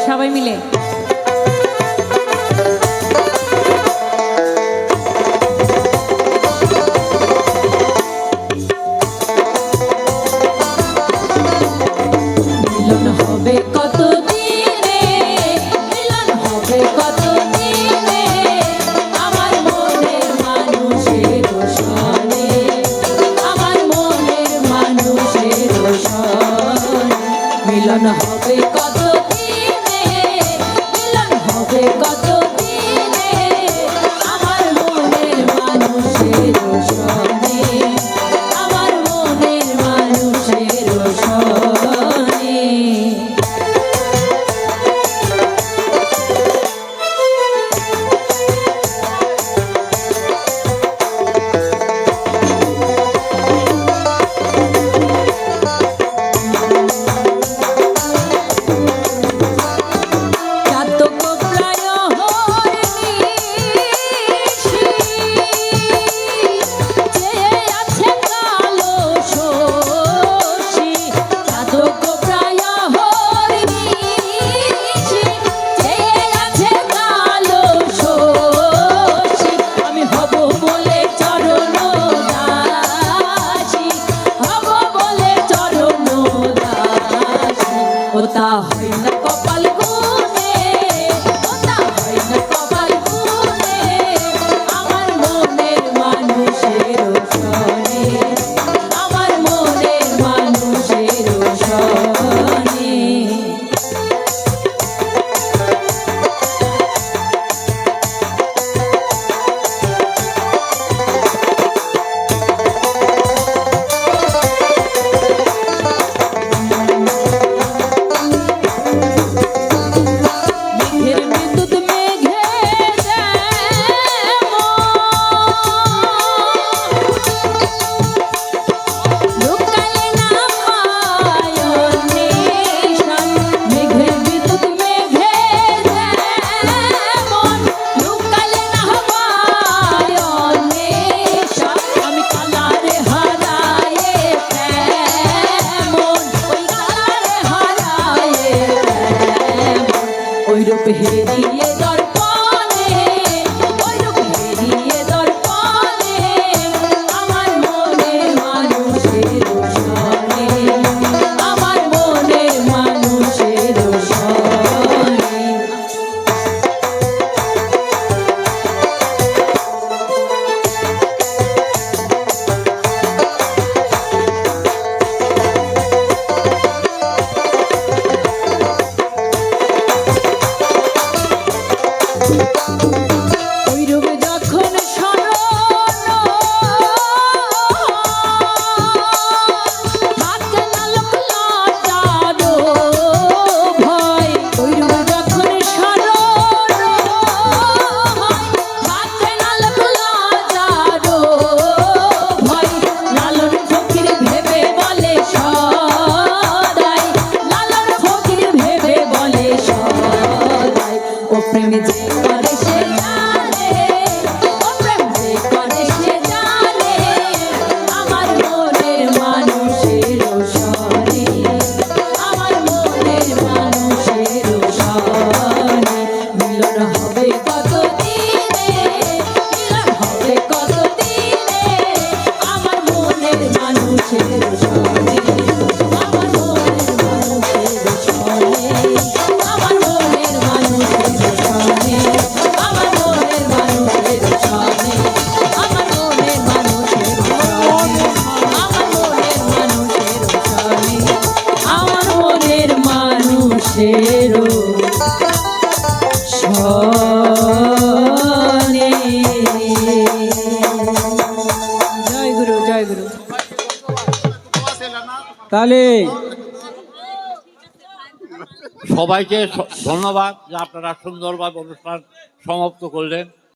সবাই মিলে। মিলন হবে কত দিনে, মিলন হবে কত দিনে, আমার মনের মানুষের সনে, আমার মনের মানুষের সনে। মিলন হবে কত দিনে, মিলন হবে কত দিনে, আমার মনের মানুষের সনে, আমার মনের মানুষের সনে। ওটা হয় না কপাল গুনে, ওটা হয় না কপাল গুনে, আমার মনের মানুষের সনে, আমার মনের মানুষের সনে। ওইরূপ হেরিয়ে দর্পণে, ওইরূপ হেরিয়ে দর্পণে, আমার মনের মানুষের সনে, আমার মনের মানুষের সনে। ওইরূপ যখন স্মরণ থাকে না লোক লজ্জার ভয়, ওইরূপ যখন স্মরণ থাকে না লোক লজ্জার ভয়, লালন ফকির ভেবে বলে সদাই, লালন ফকির ভেবে বলে সদাই। ও প্রেমে যে করে সে জানে, ও প্রেম যে করে সে জানে, আমার মনের মানুষের সনে, আমার মনের মানুষের সনে। মিলন হবে কত দিনে, মিলন হবে কত দিনে, আমার মনের মানুষের সনে, আমার মনের মানুষের সনে, আমার মনের মানুষের সনে, আমার মনের মানুষের সনে, আমার মনের মানুষের সনে, আমার মনের মানুষের সনে, আমার মনের মানুষের সনে। জয় গুরু, জয় গুরু। তাহলে সবাইকে ধন্যবাদ যে আপনারা সুন্দরভাবে অনুষ্ঠান সমাপ্ত করলেন।